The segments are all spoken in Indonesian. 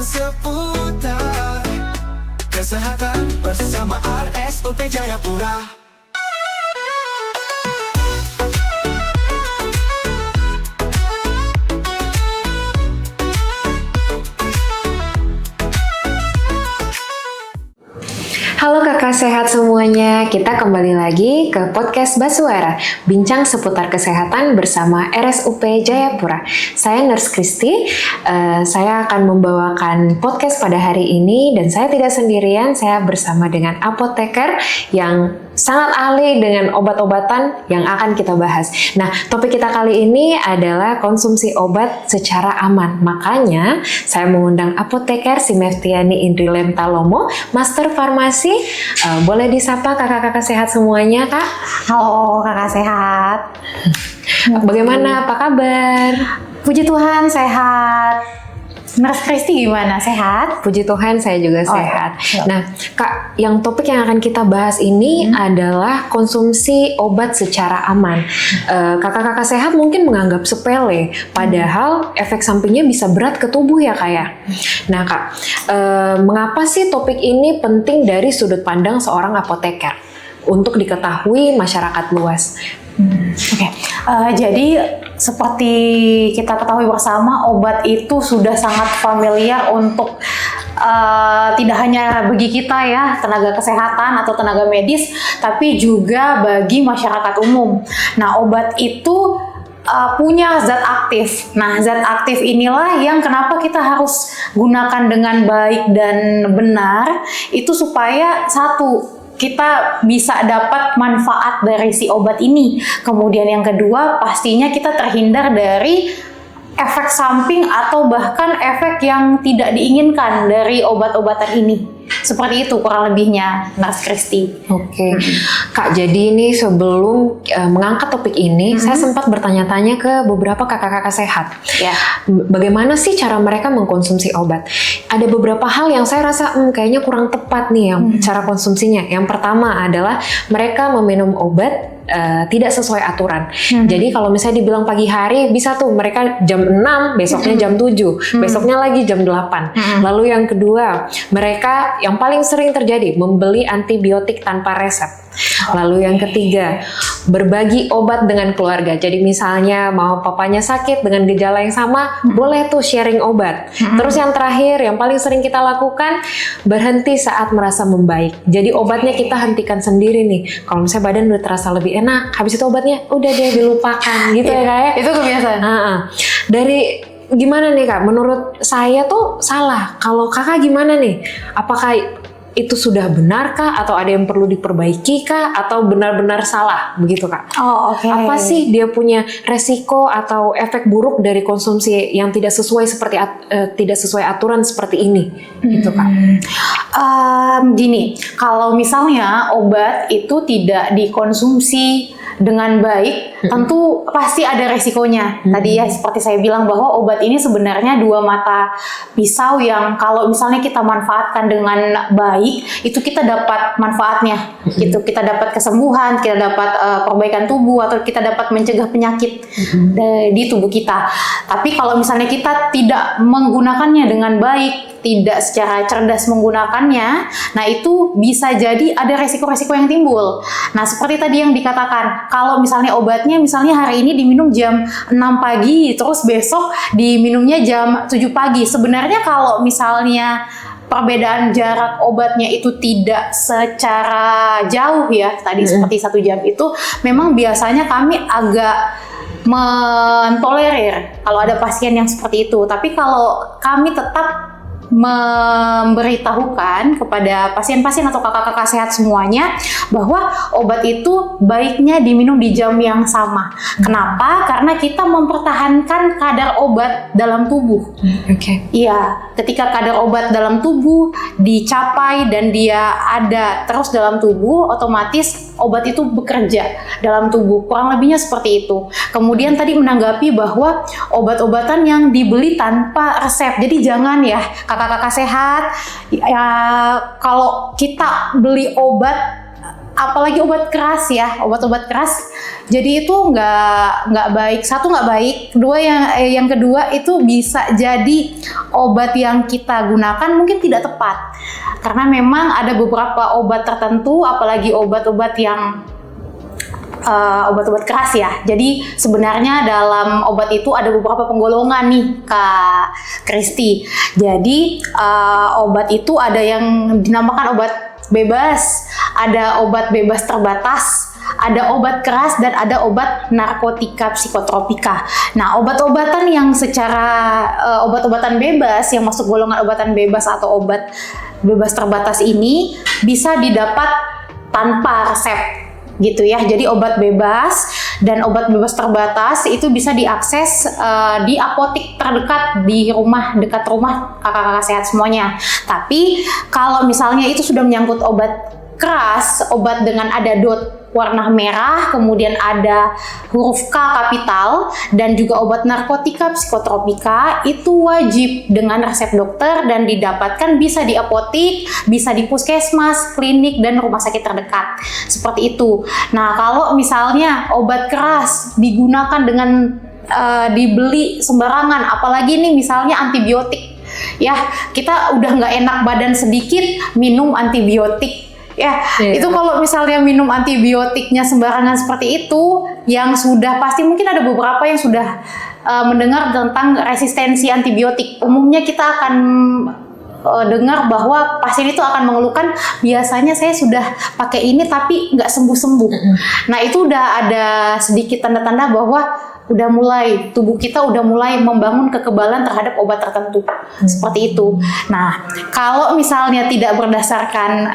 Bincang seputar kesehatan bersama RSUP Jayapura. Halo kakak sehat semuanya, kita kembali lagi ke podcast Basuara, bincang seputar kesehatan bersama RSUP Jayapura. Saya Nurse Kristi, saya akan membawakan podcast pada hari ini dan saya tidak sendirian, saya bersama dengan apoteker yang sangat ahli dengan obat-obatan yang akan kita bahas. Nah, topik kita kali ini adalah konsumsi obat secara aman. Makanya, saya mengundang apoteker Simeftiani Indrilem Talomo, Master Farmasi. Boleh disapa kakak-kakak sehat semuanya, Kak? Halo, kakak sehat. Bagaimana, apa kabar? Puji Tuhan, sehat. Nurse Kristi gimana? Sehat? Puji Tuhan, saya juga sehat. Ya. Nah, Kak, topik yang akan kita bahas ini adalah konsumsi obat secara aman. Kakak-kakak sehat mungkin menganggap sepele, padahal efek sampingnya bisa berat ke tubuh ya, Kak ya. Nah, Kak, mengapa sih topik ini penting dari sudut pandang seorang apoteker untuk diketahui masyarakat luas? Oke. Jadi seperti kita ketahui bersama, obat itu sudah sangat familiar untuk tidak hanya bagi kita ya, tenaga kesehatan atau tenaga medis, tapi juga bagi masyarakat umum. Nah, obat itu punya zat aktif. Nah, zat aktif inilah yang kenapa kita harus gunakan dengan baik dan benar, itu supaya satu, kita bisa dapat manfaat dari si obat ini. Kemudian yang kedua, pastinya kita terhindar dari efek samping atau bahkan efek yang tidak diinginkan dari obat-obatan ini. Seperti itu kurang lebihnya, Nurse Kristi. Oke, Kak, jadi ini sebelum mengangkat topik ini, saya sempat bertanya-tanya ke beberapa kakak-kakak sehat. Ya. Bagaimana sih cara mereka mengkonsumsi obat? Ada beberapa hal yang saya rasa kayaknya kurang tepat nih yang cara konsumsinya. Yang pertama adalah mereka meminum obat tidak sesuai aturan. Jadi kalau misalnya dibilang pagi hari, bisa tuh mereka jam 6, besoknya jam 7, besoknya lagi jam 8. Lalu yang kedua, mereka yang paling sering terjadi membeli antibiotik tanpa resep. Lalu yang ketiga, berbagi obat dengan keluarga. Jadi misalnya mau papanya sakit dengan gejala yang sama, boleh tuh sharing obat. Terus yang terakhir, yang paling sering kita lakukan, berhenti saat merasa membaik. Jadi obatnya kita hentikan sendiri nih. Kalau misalnya badan udah terasa lebih enak, habis itu obatnya udah dia dilupakan gitu ya, Kak ya. Itu kebiasaan. Dari gimana nih, Kak? Menurut saya tuh salah. Kalau Kakak gimana nih? Apakah itu sudah benar kah? Atau ada yang perlu diperbaiki kah? Atau benar-benar salah? Begitu, Kak. Oh, oke. Apa sih dia punya resiko atau efek buruk dari konsumsi yang tidak sesuai tidak sesuai aturan seperti ini? Gitu, Kak. Gini, kalau misalnya obat itu tidak dikonsumsi dengan baik, tentu pasti ada resikonya. Tadi ya seperti saya bilang bahwa obat ini sebenarnya dua mata pisau yang kalau misalnya kita manfaatkan dengan baik, itu kita dapat manfaatnya. Gitu, kita dapat kesembuhan, kita dapat perbaikan tubuh, atau kita dapat mencegah penyakit di tubuh kita. Tapi kalau misalnya kita tidak menggunakannya dengan baik, tidak secara cerdas menggunakannya, nah itu bisa jadi ada resiko-resiko yang timbul. Nah, seperti tadi yang dikatakan, kalau misalnya obatnya misalnya hari ini diminum jam 6 pagi, terus besok diminumnya jam 7 pagi. Sebenarnya kalau misalnya perbedaan jarak obatnya itu tidak secara jauh ya, tadi seperti 1 jam itu, memang biasanya kami agak mentolerir kalau ada pasien yang seperti itu. Tapi kalau kami tetap memberitahukan kepada pasien-pasien atau kakak-kakak sehat semuanya bahwa obat itu baiknya diminum di jam yang sama. Kenapa? Karena kita mempertahankan kadar obat dalam tubuh. Oke. Iya, ketika kadar obat dalam tubuh dicapai dan dia ada terus dalam tubuh, otomatis obat itu bekerja dalam tubuh. Kurang lebihnya seperti itu. Kemudian tadi menanggapi bahwa obat-obatan yang dibeli tanpa resep. Jadi jangan ya kakak-kakak sehat, ya kalau kita beli obat apalagi obat keras ya, obat-obat keras. Jadi itu nggak baik. Satu, nggak baik. Kedua, yang kedua itu bisa jadi obat yang kita gunakan mungkin tidak tepat. Karena memang ada beberapa obat tertentu, apalagi obat-obat yang obat-obat keras ya. Jadi sebenarnya dalam obat itu ada beberapa penggolongan nih, Kak Kristi. Jadi obat itu ada yang dinamakan obat bebas, ada obat bebas terbatas, ada obat keras, dan ada obat narkotika psikotropika. Nah, obat-obatan yang secara obat-obatan bebas yang masuk golongan obatan bebas atau obat bebas terbatas ini bisa didapat tanpa resep gitu ya. Jadi obat bebas dan obat bebas terbatas itu bisa diakses di apotik terdekat di rumah, dekat rumah kakak-kakak sehat semuanya. Tapi kalau misalnya itu sudah menyangkut obat keras, obat dengan ada dot warna merah, kemudian ada huruf K kapital, dan juga obat narkotika psikotropika, itu wajib dengan resep dokter dan didapatkan bisa di apotik, bisa di puskesmas, klinik, dan rumah sakit terdekat. Seperti itu. Nah, kalau misalnya obat keras digunakan dengan dibeli sembarangan, apalagi nih misalnya antibiotik, ya kita udah nggak enak badan sedikit minum antibiotik. Ya, itu kalau misalnya minum antibiotiknya sembarangan seperti itu, yang sudah pasti mungkin ada beberapa yang sudah mendengar tentang resistensi antibiotik. Umumnya kita akan dengar bahwa pasien itu akan mengeluhkan, biasanya saya sudah pakai ini tapi nggak sembuh-sembuh. Nah, itu udah ada sedikit tanda-tanda bahwa udah mulai, tubuh kita udah mulai membangun kekebalan terhadap obat tertentu. Seperti itu. Nah, kalau misalnya tidak berdasarkan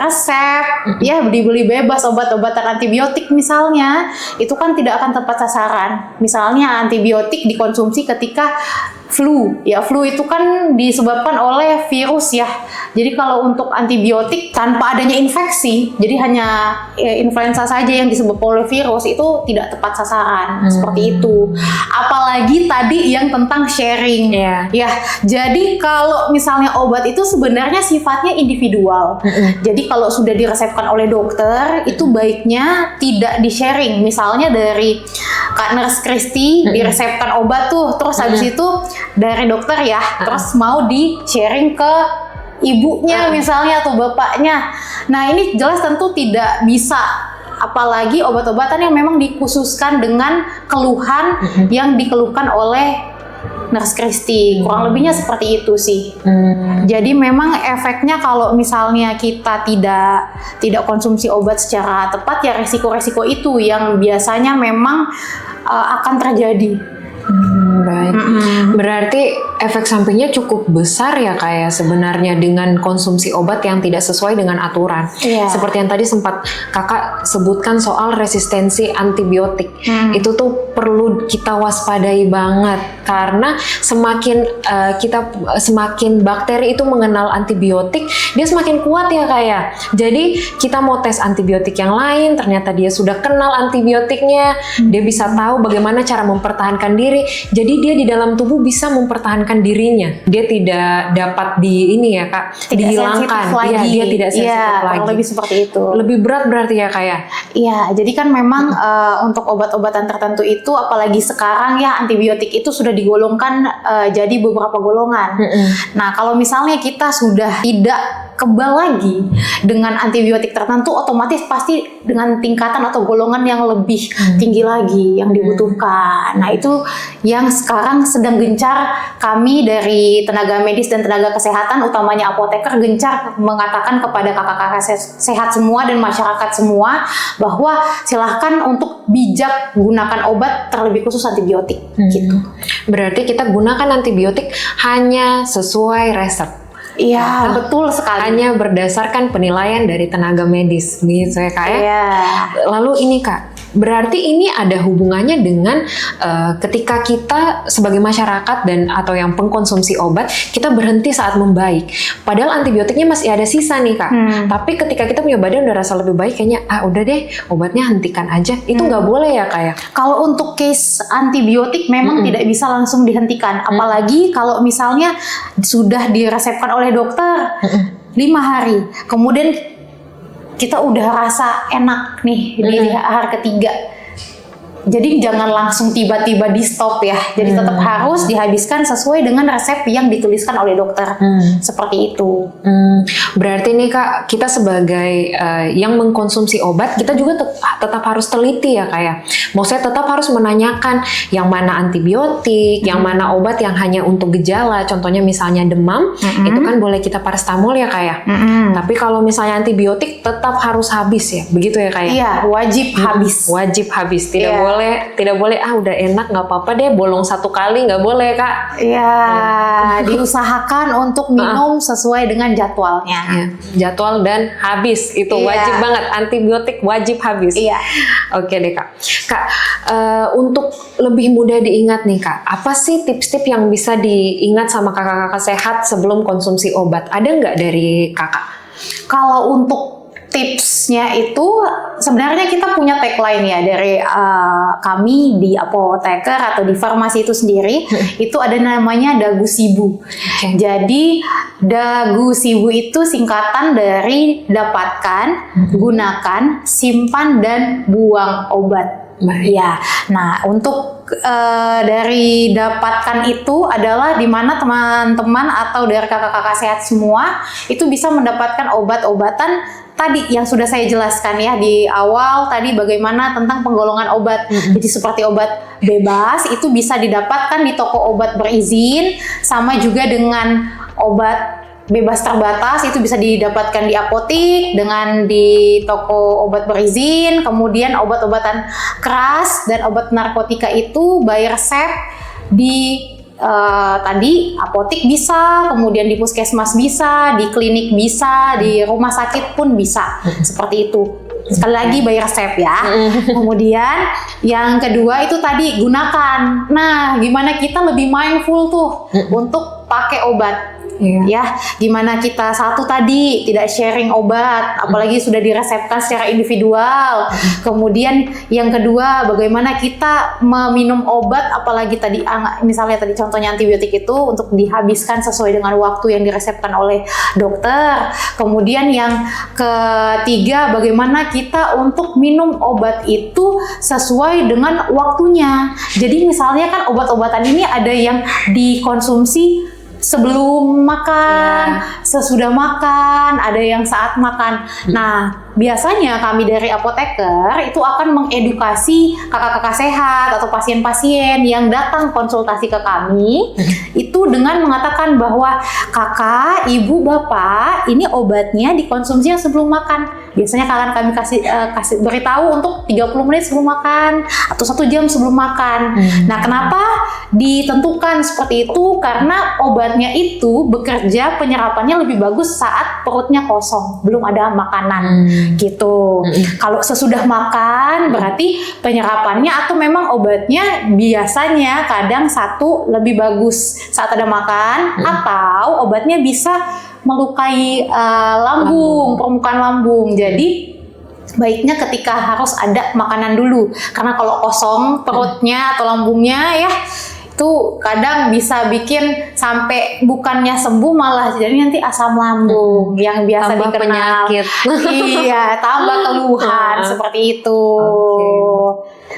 resep, ya dibeli bebas obat-obatan antibiotik misalnya, itu kan tidak akan tepat sasaran. Misalnya antibiotik dikonsumsi ketika flu, ya flu itu kan disebabkan oleh virus ya. Jadi kalau untuk antibiotik tanpa adanya infeksi, jadi hanya influenza saja yang disebabkan oleh virus, itu tidak tepat sasaran. Seperti itu. Apalagi tadi yang tentang sharing, ya. Jadi kalau misalnya obat itu sebenarnya sifatnya individual. Jadi kalau sudah diresepkan oleh dokter, itu baiknya tidak di-sharing. Misalnya dari Kak Nurse Kristi diresepkan obat tuh, terus habis itu dari dokter ya, terus mau di-sharing ke ibunya misalnya atau bapaknya. Nah, ini jelas tentu tidak bisa, apalagi obat-obatan yang memang dikhususkan dengan keluhan yang dikeluhkan oleh Nurse Kristi. Kurang lebihnya seperti itu sih. Jadi memang efeknya kalau misalnya kita tidak konsumsi obat secara tepat, ya resiko-resiko itu yang biasanya memang akan terjadi. Baik. Berarti efek sampingnya cukup besar ya kayak sebenarnya dengan konsumsi obat yang tidak sesuai dengan aturan. Seperti yang tadi sempat kakak sebutkan soal resistensi antibiotik. Itu tuh perlu kita waspadai banget karena semakin bakteri itu mengenal antibiotik, dia semakin kuat ya kayak. Jadi kita mau tes antibiotik yang lain, ternyata dia sudah kenal antibiotiknya, dia bisa tahu bagaimana cara mempertahankan diri. Jadi dia di dalam tubuh bisa mempertahankan dirinya. Dia tidak dapat dihilangkan. Iya, dia tidak sensitif lagi. Lebih seperti itu. Lebih berat berarti ya kayak. Iya, jadi kan memang untuk obat-obatan tertentu itu, apalagi sekarang ya antibiotik itu sudah digolongkan jadi beberapa golongan. Nah, kalau misalnya kita sudah tidak kebal lagi dengan antibiotik tertentu, otomatis pasti dengan tingkatan atau golongan yang lebih tinggi lagi yang dibutuhkan. Nah, itu yang sekarang sedang gencar kami dari tenaga medis dan tenaga kesehatan, utamanya apoteker, gencar mengatakan kepada kakak-kakak sehat semua dan masyarakat semua bahwa silahkan untuk bijak gunakan obat, terlebih khusus antibiotik. Gitu. Berarti kita gunakan antibiotik hanya sesuai resep. Iya, betul sekali. Hanya berdasarkan penilaian dari tenaga medis, gitu ya Kak ya. Lalu ini Kak, berarti ini ada hubungannya dengan ketika kita sebagai masyarakat dan atau yang pengkonsumsi obat, kita berhenti saat membaik. Padahal antibiotiknya masih ada sisa nih Kak. Tapi ketika kita punya badan udah rasa lebih baik, kayaknya udah deh obatnya hentikan aja. Itu nggak boleh ya Kak ya? Kalau untuk case antibiotik memang tidak bisa langsung dihentikan. Apalagi kalau misalnya sudah diresepkan oleh dokter 5 hari. Kemudian kita udah rasa enak nih di hari ketiga. Jadi jangan langsung tiba-tiba di stop ya. Jadi tetap harus dihabiskan sesuai dengan resep yang dituliskan oleh dokter. Seperti itu. Berarti nih Kak, kita sebagai yang mengkonsumsi obat, kita juga tetap harus teliti ya Kak ya. Maksudnya tetap harus menanyakan yang mana antibiotik, yang mana obat yang hanya untuk gejala. Contohnya misalnya demam, itu kan boleh kita paracetamol ya Kak ya. Tapi kalau misalnya antibiotik tetap harus habis ya, begitu ya Kak ya? Iya, wajib habis. Wajib habis, tidak boleh udah enak nggak apa-apa deh bolong 1 kali, nggak boleh Kak. Iya, diusahakan untuk minum sesuai dengan jadwalnya. Ya, jadwal dan habis itu wajib banget, antibiotik wajib habis. Iya. Oke deh Kak. Kak, untuk lebih mudah diingat nih Kak, apa sih tips-tips yang bisa diingat sama kakak-kakak sehat sebelum konsumsi obat? Ada nggak dari Kakak? Kalau untuk tipsnya itu sebenarnya kita punya tagline ya dari kami di apoteker atau di farmasi itu sendiri. Itu ada namanya Dagu Sibu. Jadi Dagu Sibu itu singkatan dari dapatkan, gunakan, simpan dan buang obat. Ya, nah untuk dari dapatkan itu adalah di mana teman-teman atau dari kakak-kakak sehat semua itu bisa mendapatkan obat-obatan tadi yang sudah saya jelaskan ya di awal tadi bagaimana tentang penggolongan obat. Jadi seperti obat bebas itu bisa didapatkan di toko obat berizin, sama juga dengan obat bebas terbatas itu bisa didapatkan di apotik dengan di toko obat berizin. Kemudian obat-obatan keras dan obat narkotika itu by resep di tadi apotik bisa, kemudian di puskesmas bisa, di klinik bisa, di rumah sakit pun bisa. Seperti itu. Sekali lagi by resep ya. Kemudian yang kedua itu tadi gunakan. Nah, gimana kita lebih mindful tuh untuk pakai obat. Ya, gimana kita satu tadi tidak sharing obat, apalagi sudah diresepkan secara individual. Kemudian yang kedua, bagaimana kita meminum obat, apalagi tadi misalnya tadi contohnya antibiotik itu untuk dihabiskan sesuai dengan waktu yang diresepkan oleh dokter. Kemudian yang ketiga, bagaimana kita untuk minum obat itu sesuai dengan waktunya. Jadi misalnya kan obat-obatan ini ada yang dikonsumsi sebelum makan, sesudah makan, ada yang saat makan. Nah, biasanya kami dari apoteker itu akan mengedukasi kakak-kakak sehat atau pasien-pasien yang datang konsultasi ke kami itu dengan mengatakan bahwa kakak, ibu, bapak, ini obatnya dikonsumsi yang sebelum makan. Biasanya akan kami kasih beritahu untuk 30 menit sebelum makan atau 1 jam sebelum makan. Nah, kenapa ditentukan seperti itu? Karena obatnya itu bekerja penyerapannya lebih bagus saat perutnya kosong, belum ada makanan gitu. Kalau sesudah makan berarti penyerapannya atau memang obatnya biasanya kadang satu lebih bagus saat ada makan, atau obatnya bisa melukai lambung, permukaan lambung. Jadi baiknya ketika harus ada makanan dulu, karena kalau kosong perutnya atau lambungnya ya itu kadang bisa bikin sampai bukannya sembuh malah jadi nanti asam lambung yang biasa tambah dikenal penyakit. Iya, tambah keluhan seperti itu.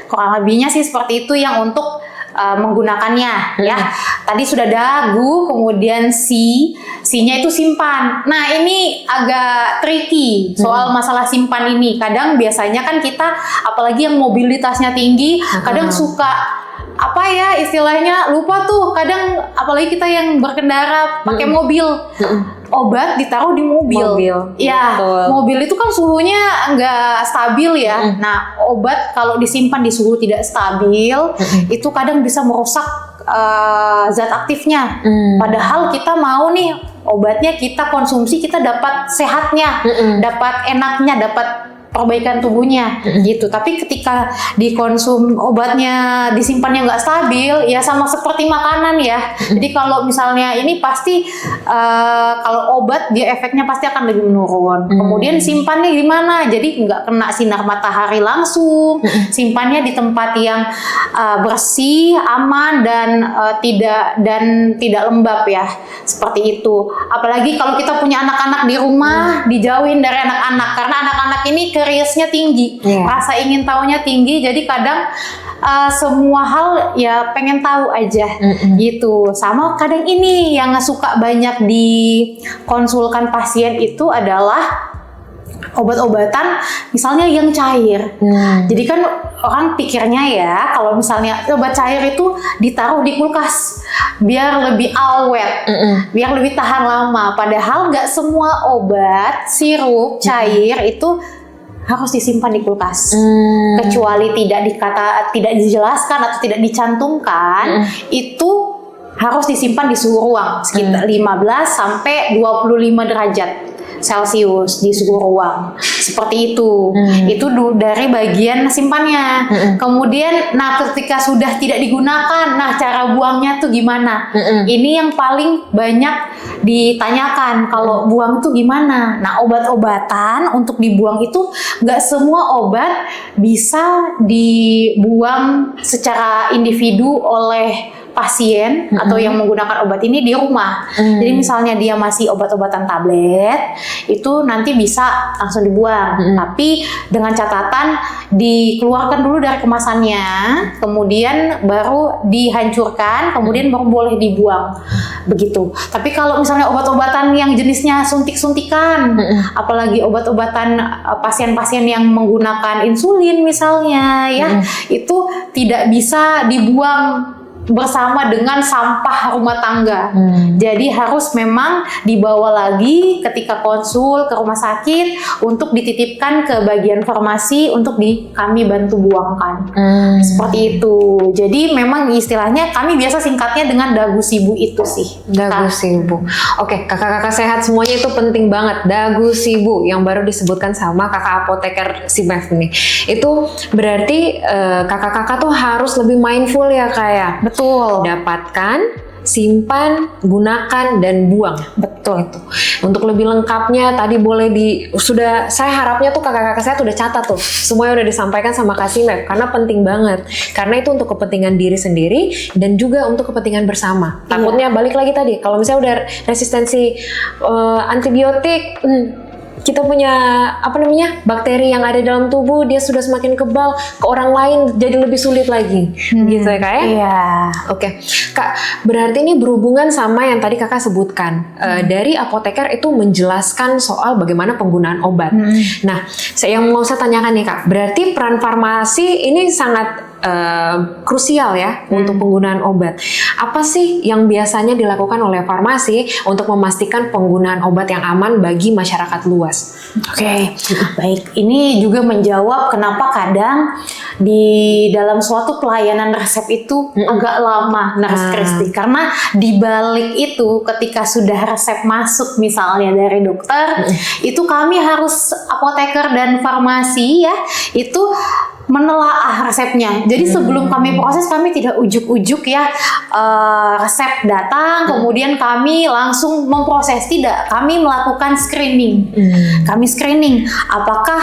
Kurang lebihnya sih seperti itu yang untuk menggunakannya ya. Tadi sudah dagu, kemudian C-nya itu simpan. Nah, ini agak tricky soal masalah simpan ini. Kadang biasanya kan kita apalagi yang mobilitasnya tinggi, kadang suka apa ya istilahnya lupa tuh. Kadang apalagi kita yang berkendara pakai mobil. Obat ditaruh di mobil. Ya, mobil itu kan suhunya nggak stabil ya. Nah, obat kalau disimpan di suhu tidak stabil, itu kadang bisa merusak zat aktifnya. Padahal kita mau nih obatnya kita konsumsi, kita dapat sehatnya, dapat enaknya, dapat perbaikan tubuhnya gitu. Tapi ketika dikonsum obatnya disimpannya nggak stabil, ya sama seperti makanan ya. Jadi kalau misalnya ini pasti kalau obat dia efeknya pasti akan lebih menurun. Kemudian simpannya gimana? Jadi nggak kena sinar matahari langsung, simpannya di tempat yang bersih, aman dan tidak lembab ya. Seperti itu. Apalagi kalau kita punya anak-anak di rumah, dijauhin dari anak-anak karena anak-anak ini curious-nya tinggi, rasa ingin tahunya tinggi. Jadi kadang semua hal ya pengen tahu aja gitu. Sama kadang ini yang suka banyak dikonsulkan pasien itu adalah obat-obatan misalnya yang cair. Jadi kan orang pikirnya ya kalau misalnya obat cair itu ditaruh di kulkas biar lebih awet, biar lebih tahan lama. Padahal nggak semua obat sirup cair itu harus disimpan di kulkas. Kecuali tidak dijelaskan atau tidak dicantumkan, itu harus disimpan di suhu ruang sekitar 15 sampai 25 derajat Celcius di suhu ruang. Seperti itu. Itu dari bagian simpannya. Kemudian ketika sudah tidak digunakan, cara buangnya tuh gimana? Ini yang paling banyak ditanyakan, kalau buang tuh gimana? Nah, obat-obatan untuk dibuang itu nggak semua obat bisa dibuang secara individu oleh pasien atau yang menggunakan obat ini di rumah. Jadi misalnya dia masih obat-obatan tablet, itu nanti bisa langsung dibuang. Tapi dengan catatan dikeluarkan dulu dari kemasannya, kemudian baru dihancurkan, kemudian baru boleh dibuang. Begitu. Tapi kalau misalnya obat-obatan yang jenisnya suntik-suntikan, apalagi obat-obatan pasien-pasien yang menggunakan insulin misalnya ya, itu tidak bisa dibuang bersama dengan sampah rumah tangga. Jadi harus memang dibawa lagi ketika konsul ke rumah sakit untuk dititipkan ke bagian farmasi untuk kami bantu buangkan. Seperti itu. Jadi memang istilahnya kami biasa singkatnya dengan dagu sibu itu sih. Dagu sibu. Oke, kakak-kakak sehat semuanya itu penting banget. Dagu sibu yang baru disebutkan sama kakak apoteker si Mev nih. Itu berarti kakak-kakak tuh harus lebih mindful ya kayak. Betul. Dapatkan, simpan, gunakan, dan buang. Betul itu. Untuk lebih lengkapnya tadi boleh saya harapnya tuh kakak-kakak saya udah catat tuh. Semuanya udah disampaikan sama Kak Mev karena penting banget. Karena itu untuk kepentingan diri sendiri dan juga untuk kepentingan bersama. Takutnya balik lagi tadi, kalau misalnya udah resistensi antibiotik, kita punya bakteri yang ada dalam tubuh, dia sudah semakin kebal, ke orang lain jadi lebih sulit lagi. Gitu ya Kak ya? Iya. Oke. Kak, berarti ini berhubungan sama yang tadi Kakak sebutkan. Dari apoteker itu menjelaskan soal bagaimana penggunaan obat. Nah, yang mau saya tanyakan nih Kak, berarti peran farmasi ini sangat krusial ya untuk penggunaan obat. Apa sih yang biasanya dilakukan oleh farmasi untuk memastikan penggunaan obat yang aman bagi masyarakat luas? Oke, baik. Ini juga menjawab kenapa kadang di dalam suatu pelayanan resep itu agak lama Nurse Christy. Karena di balik itu ketika sudah resep masuk misalnya dari dokter, itu kami harus apoteker dan farmasi ya, itu menelaah resepnya. Jadi sebelum kami proses, kami tidak ujuk-ujuk ya resep datang kemudian kami langsung memproses. Tidak, kami melakukan screening. Kami screening apakah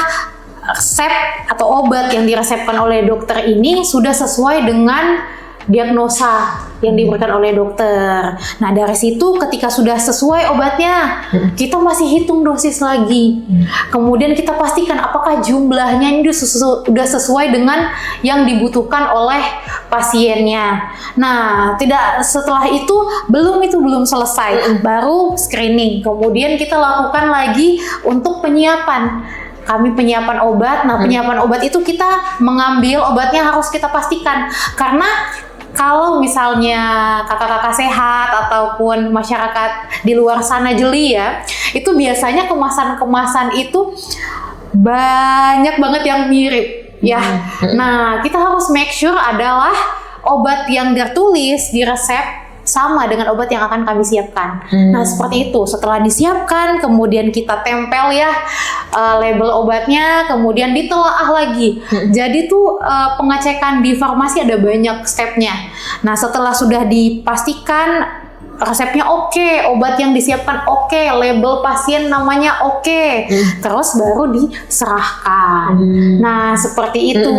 resep atau obat yang diresepkan oleh dokter ini sudah sesuai dengan diagnosa yang diberikan oleh dokter. Nah, dari situ ketika sudah sesuai obatnya, kita masih hitung dosis lagi. Kemudian kita pastikan apakah jumlahnya ini sudah sesuai dengan yang dibutuhkan oleh pasiennya. Nah, setelah itu belum selesai, baru screening. Kemudian kita lakukan lagi untuk penyiapan. Kami penyiapan obat. Nah, penyiapan obat itu kita mengambil obatnya harus kita pastikan. Karena kalau misalnya kakak-kakak sehat ataupun masyarakat di luar sana jeli ya, itu biasanya kemasan-kemasan itu banyak banget yang mirip ya. Nah, kita harus make sure adalah obat yang tertulis di resep sama dengan obat yang akan kami siapkan. Nah seperti itu. Setelah disiapkan, kemudian kita tempel ya label obatnya, kemudian ditelaah lagi. Jadi tuh pengecekan di farmasi ada banyak stepnya. Nah setelah sudah dipastikan resepnya oke, obat yang disiapkan oke, label pasien namanya oke, terus baru diserahkan. Nah seperti itu.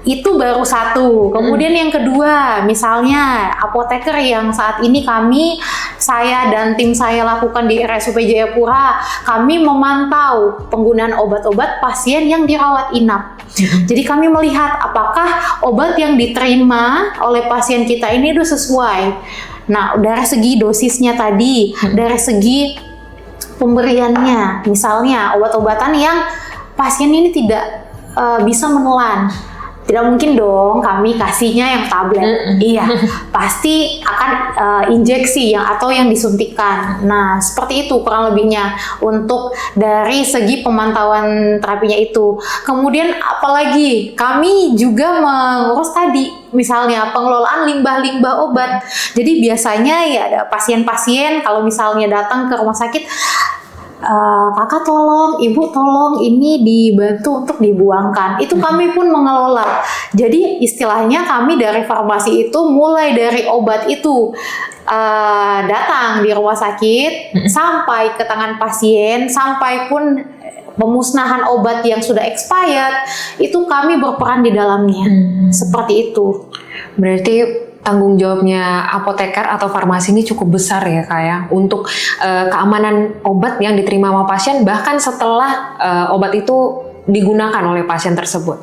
Itu baru satu. Kemudian yang kedua, misalnya apoteker yang saat ini saya dan tim saya lakukan di RSUP Jayapura, kami memantau penggunaan obat-obat pasien yang dirawat inap. Jadi kami melihat apakah obat yang diterima oleh pasien kita ini sudah sesuai. Nah, dari segi dosisnya tadi, dari segi pemberiannya, misalnya obat-obatan yang pasien ini tidak bisa menelan. Tidak mungkin dong kami kasihnya yang tablet. Iya, pasti akan injeksi atau yang disuntikan. Nah, seperti itu kurang lebihnya untuk dari segi pemantauan terapinya itu. Kemudian apalagi kami juga mengurus tadi misalnya pengelolaan limbah-limbah obat. Jadi biasanya ya ada pasien-pasien kalau misalnya datang ke rumah sakit, kakak tolong, ibu tolong, ini dibantu untuk dibuangkan. Itu kami pun mengelola. Jadi istilahnya kami dari farmasi itu mulai dari obat itu datang di rumah sakit sampai ke tangan pasien, sampai pun pemusnahan obat yang sudah expired, itu kami berperan di dalamnya. Seperti itu. Berarti tanggung jawabnya apoteker atau farmasi ini cukup besar ya Kak ya, untuk keamanan obat yang diterima sama pasien bahkan setelah obat itu digunakan oleh pasien tersebut.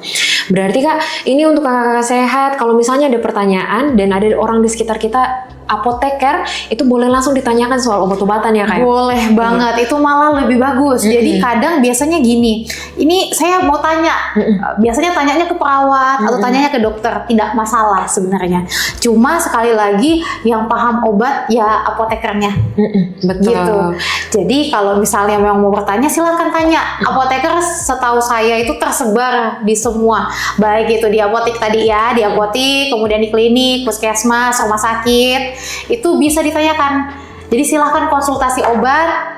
Berarti Kak, ini untuk kakak sehat, kalau misalnya ada pertanyaan dan ada orang di sekitar kita apoteker, itu boleh langsung ditanyakan soal obat-obatan ya Kak? Boleh banget, itu malah lebih bagus. Jadi kadang biasanya gini, ini saya mau tanya, biasanya tanyanya ke perawat atau tanyanya ke dokter, tidak masalah sebenarnya. Cuma sekali lagi yang paham obat ya apotekernya. Betul. Gitu. Jadi kalau misalnya memang mau bertanya silahkan tanya. Apoteker setahu saya itu tersebar di semua, baik itu di apotek tadi ya, di apotek, kemudian di klinik, puskesmas, rumah sakit. Itu bisa ditanyakan. Jadi silahkan konsultasi obat.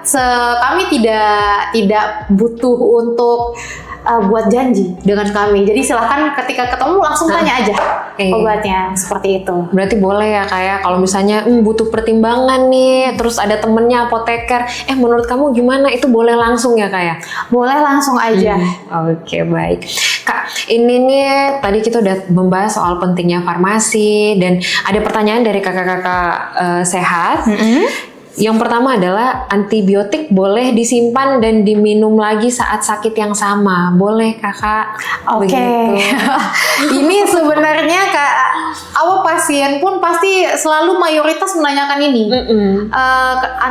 Kami tidak butuh untuk buat janji dengan kami. Jadi silahkan ketika ketemu langsung tanya aja obatnya, seperti itu. Berarti boleh ya kayak kalau misalnya butuh pertimbangan nih, terus ada temennya apoteker, menurut kamu gimana? Itu boleh langsung ya kayak? Boleh langsung aja. Oke, baik. Kak, ini nih tadi kita udah membahas soal pentingnya farmasi dan ada pertanyaan dari kakak-kakak sehat. Yang pertama adalah antibiotik boleh disimpan dan diminum lagi saat sakit yang sama. Boleh kakak? Oke. Ini sebenarnya Kak, pasien pun pasti selalu mayoritas menanyakan ini.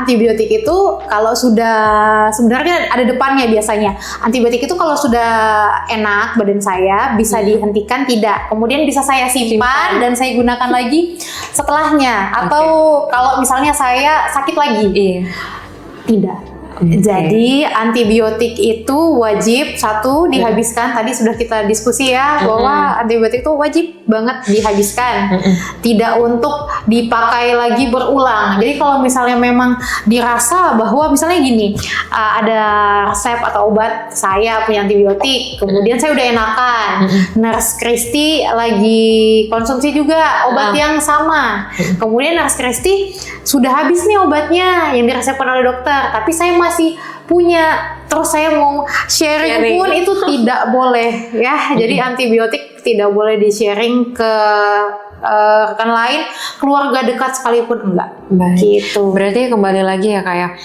Antibiotik itu kalau sudah, sebenarnya ada depannya biasanya. Antibiotik itu kalau sudah enak badan saya bisa dihentikan, tidak. Kemudian bisa saya simpan dan saya gunakan lagi setelahnya. Atau kalau misalnya saya sakit lagi, tidak. Jadi antibiotik itu wajib dihabiskan. Tadi sudah kita diskusi ya bahwa antibiotik itu wajib banget dihabiskan, tidak untuk dipakai lagi berulang. Jadi kalau misalnya memang dirasa bahwa misalnya gini, ada resep atau obat saya punya antibiotik, kemudian saya udah enakan, Nurse Christy lagi konsumsi juga obat yang sama, kemudian Nurse Christy sudah habis nih obatnya yang diresepkan oleh dokter, tapi saya masih punya, terus saya mau sharing pun itu tidak boleh ya. Jadi antibiotik tidak boleh di-sharing ke rekan lain, keluarga dekat sekalipun enggak. Gitu. Berarti kembali lagi ya kayak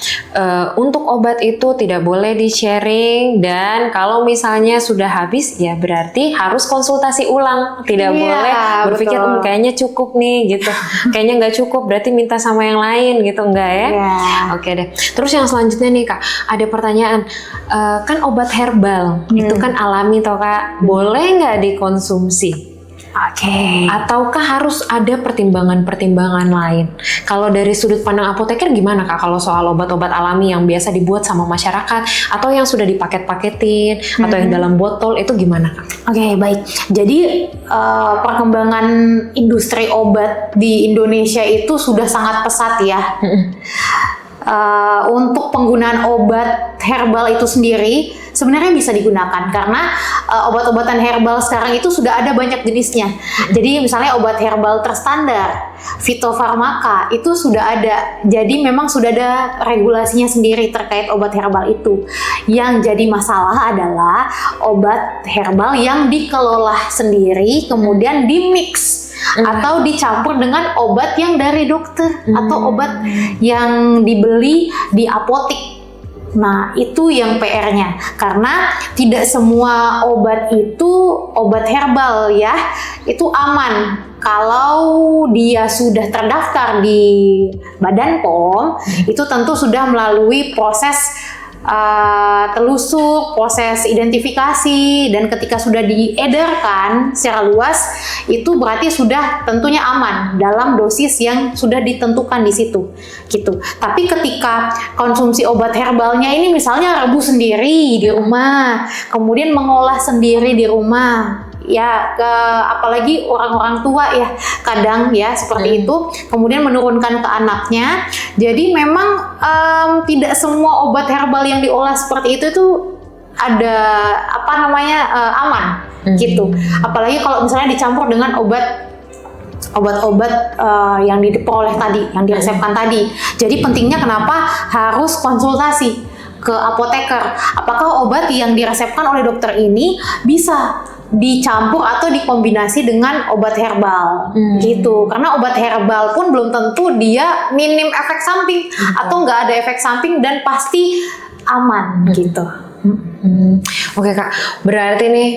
untuk obat itu tidak boleh di-sharing, dan kalau misalnya sudah habis ya berarti harus konsultasi ulang. Tidak boleh berpikir kayaknya cukup nih gitu. Kayaknya nggak cukup berarti minta sama yang lain gitu, enggak ya? Oke deh. Terus yang selanjutnya nih Kak, ada pertanyaan, kan obat herbal itu kan alami toh Kak, boleh nggak dikonsumsi? Oke. Ataukah harus ada pertimbangan-pertimbangan lain? Kalau dari sudut pandang apoteker gimana Kak kalau soal obat-obat alami yang biasa dibuat sama masyarakat atau yang sudah dipaket-paketin atau yang dalam botol itu gimana Kak? Oke, baik. Jadi perkembangan industri obat di Indonesia itu sudah sangat pesat ya. Untuk penggunaan obat herbal itu sendiri sebenarnya bisa digunakan karena obat-obatan herbal sekarang itu sudah ada banyak jenisnya. Jadi misalnya obat herbal terstandar, fitofarmaka itu sudah ada. Jadi memang sudah ada regulasinya sendiri terkait obat herbal itu. Yang jadi masalah adalah obat herbal yang dikelola sendiri kemudian dimix atau dicampur dengan obat yang dari dokter atau obat yang dibeli di apotik. Nah, itu yang PR-nya. Karena tidak semua obat itu obat herbal ya. Itu aman. Kalau dia sudah terdaftar di Badan POM, itu tentu sudah melalui proses telusur, proses identifikasi, dan ketika sudah diedarkan secara luas itu berarti sudah tentunya aman dalam dosis yang sudah ditentukan di situ gitu. Tapi ketika konsumsi obat herbalnya ini misalnya rebus sendiri di rumah, kemudian mengolah sendiri di rumah ya, apalagi orang-orang tua ya kadang ya seperti itu, kemudian menurunkan ke anaknya. Jadi memang tidak semua obat herbal yang diolah seperti itu ada aman gitu. Apalagi kalau misalnya dicampur dengan obat-obat yang diperoleh tadi, yang diresepkan tadi. Jadi pentingnya kenapa harus konsultasi ke apoteker. Apakah obat yang diresepkan oleh dokter ini bisa dicampur atau dikombinasi dengan obat herbal gitu, karena obat herbal pun belum tentu dia minim efek samping atau nggak ada efek samping dan pasti aman gitu. Oke Kak, berarti nih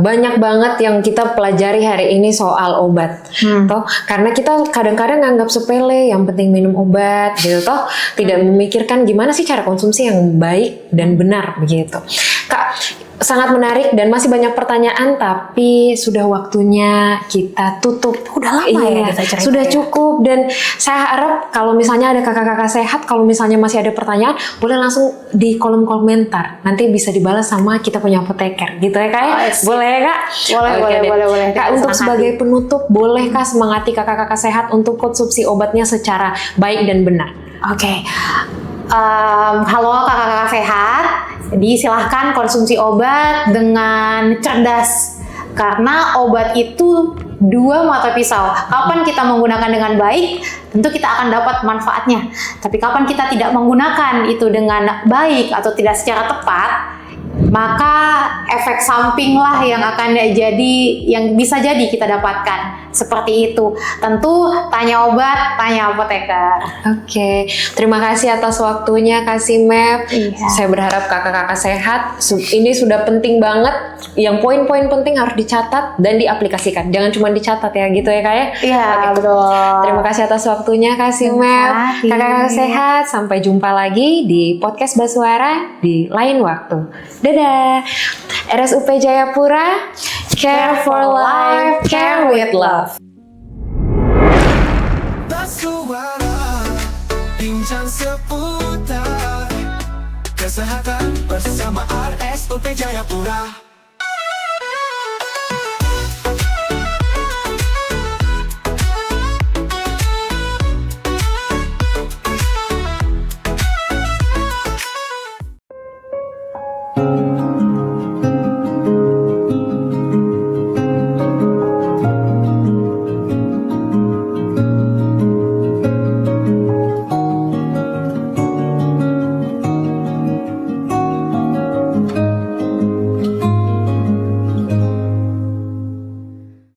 banyak banget yang kita pelajari hari ini soal obat. Toh, karena kita kadang-kadang nganggap sepele, yang penting minum obat gitu, toh tidak memikirkan gimana sih cara konsumsi yang baik dan benar begitu. Kak, sangat menarik dan masih banyak pertanyaan, tapi sudah waktunya kita tutup. Udah lama ya kita cerita. Sudah cukup, dan saya harap kalau misalnya ada kakak-kakak sehat, kalau misalnya masih ada pertanyaan, boleh langsung di kolom komentar. Nanti bisa dibalas sama kita punya apoteker, gitu ya Kak? Boleh ya Kak? Boleh. Kak, untuk sebagai penutup, bolehkah semangati kakak-kakak sehat untuk konsumsi obatnya secara baik dan benar? Oke. Halo kakak-kakak sehat. Jadi silahkan konsumsi obat dengan cerdas. Karena obat itu dua mata pisau. Kapan kita menggunakan dengan baik, tentu kita akan dapat manfaatnya. Tapi kapan kita tidak menggunakan itu dengan baik atau tidak secara tepat, maka efek samping lah yang akan yang bisa jadi kita dapatkan. Seperti itu. Tentu tanya obat, tanya apoteker. Oke, terima kasih atas waktunya Kasih Map. Iya. Saya berharap kakak-kakak sehat. Ini sudah penting banget. Yang poin-poin penting harus dicatat dan diaplikasikan. Jangan cuma dicatat ya, gitu ya Kak ya? Iya, betul. Terima kasih atas waktunya Kasih Map. Kakak-kakak sehat, sampai jumpa lagi di podcast Basuara di lain waktu. Dadah. RSUP Jayapura, care for life, care with love. Basuara, bincang seputar kesehatan bersama RSUP Jayapura.